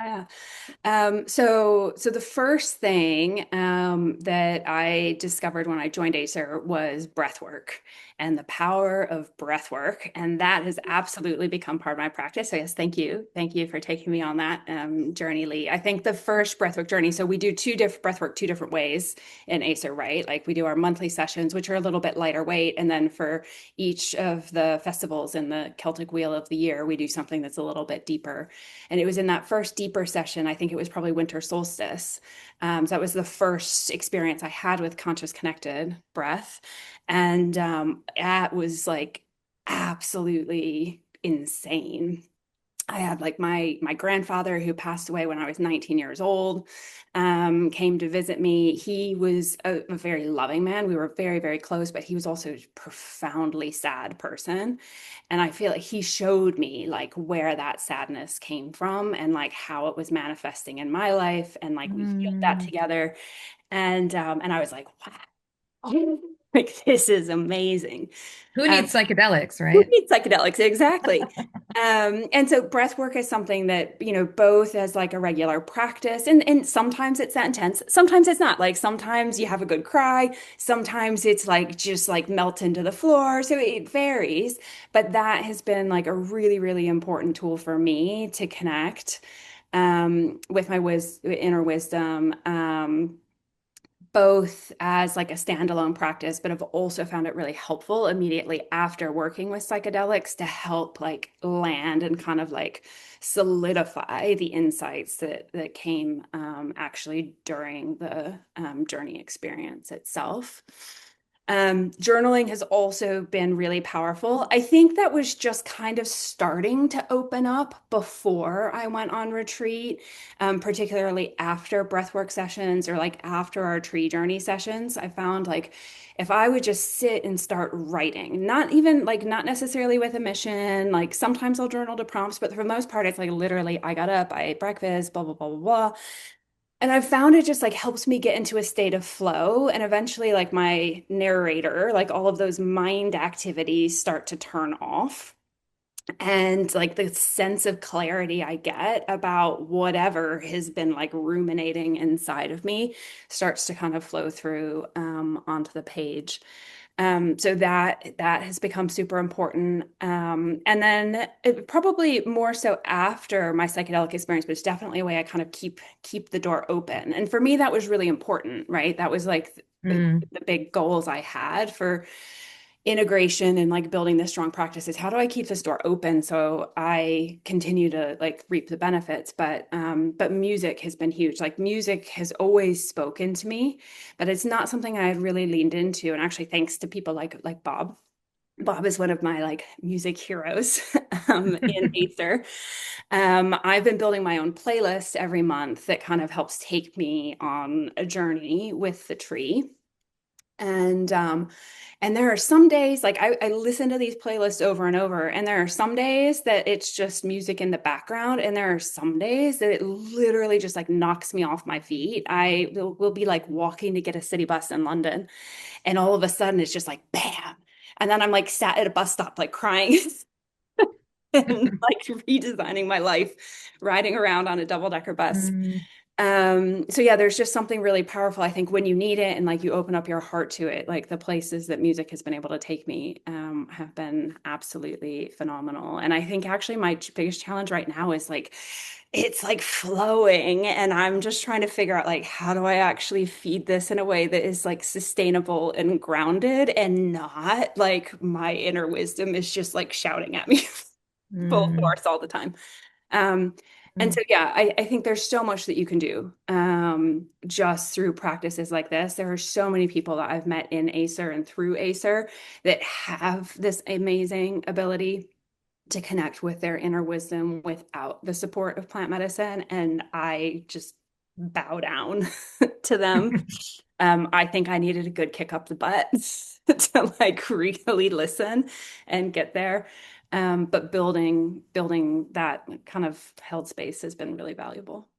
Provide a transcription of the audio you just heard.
Yeah. So the first thing that I discovered when I joined ACER was breath work and the power of breath work. And that has absolutely become part of my practice. So yes, thank you. Thank you for taking me on that journey, Lee. I think the first breathwork journey, so we do two different breathwork, two different ways in ACER, right? Like we do our monthly sessions, which are a little bit lighter weight. And then for each of the festivals in the Celtic Wheel of the Year, we do something that's a little bit deeper. And it was in that first deeper session, I think it was probably winter solstice. So that was the first experience I had with conscious connected breath. And that was like absolutely insane. I had like my grandfather who passed away when I was 19 years old, came to visit me. He was a very loving man. We were very, very close, but he was also a profoundly sad person. And I feel like he showed me like where that sadness came from and like how it was manifesting in my life. And like we healed that Mm. together. And I was like, wow, like this is amazing. Who Um, needs psychedelics, who right? needs psychedelics? Exactly. And so breath work is something that, both as like a regular practice and sometimes it's that intense. Sometimes it's not. Like sometimes you have a good cry. Sometimes it's like just like melt into the floor. So it varies. But that has been like a really, really important tool for me to connect with my inner wisdom. Both as like a standalone practice, but I've also found it really helpful immediately after working with psychedelics to help like land and kind of like solidify the insights that came actually during the journey experience itself. Journaling has also been really powerful. I think that was just kind of starting to open up before I went on retreat, particularly after breathwork sessions or like after our tree journey sessions. I found like if I would just sit and start writing, not even like not necessarily with a mission, like sometimes I'll journal to prompts, but for the most part, it's like literally I got up, I ate breakfast, blah, blah, blah, blah, blah. And I've found it just like helps me get into a state of flow. And eventually, like my narrator, like all of those mind activities start to turn off. And like the sense of clarity I get about whatever has been like ruminating inside of me starts to kind of flow through onto the page. So that has become super important. And then probably more so after my psychedelic experience, but it's definitely a way I kind of keep the door open. And for me, that was really important, right? That was like Mm. the big goals I had for integration and like building this strong practices. How do I keep this door open so I continue to like reap the benefits? But music has been huge. Like music has always spoken to me, but it's not something I had really leaned into. And actually, thanks to people like Bob. Bob is one of my like music heroes in ACER. I've been building my own playlist every month that kind of helps take me on a journey with the tree. And there are some days like I listen to these playlists over and over, and there are some days that it's just music in the background, and there are some days that it literally just like knocks me off my feet. I will be like walking to get a city bus in London, and all of a sudden it's just like bam. And then I'm like sat at a bus stop like crying and like redesigning my life, riding around on a double-decker bus. Mm. So yeah, there's just something really powerful, I think, when you need it and like you open up your heart to it. Like the places that music has been able to take me have been absolutely phenomenal. And I think actually my biggest challenge right now is like it's like flowing, and I'm just trying to figure out like how do I actually feed this in a way that is like sustainable and grounded and not like my inner wisdom is just like shouting at me full Mm. force all the time. Um, and Mm. so, yeah, I think there's so much that you can do just through practices like this. There are so many people that I've met in ACER and through ACER that have this amazing ability to connect with their inner wisdom without the support of plant medicine. And I just bow down to them. I think I needed a good kick up the butt to like really listen and get there. But building that kind of held space has been really valuable.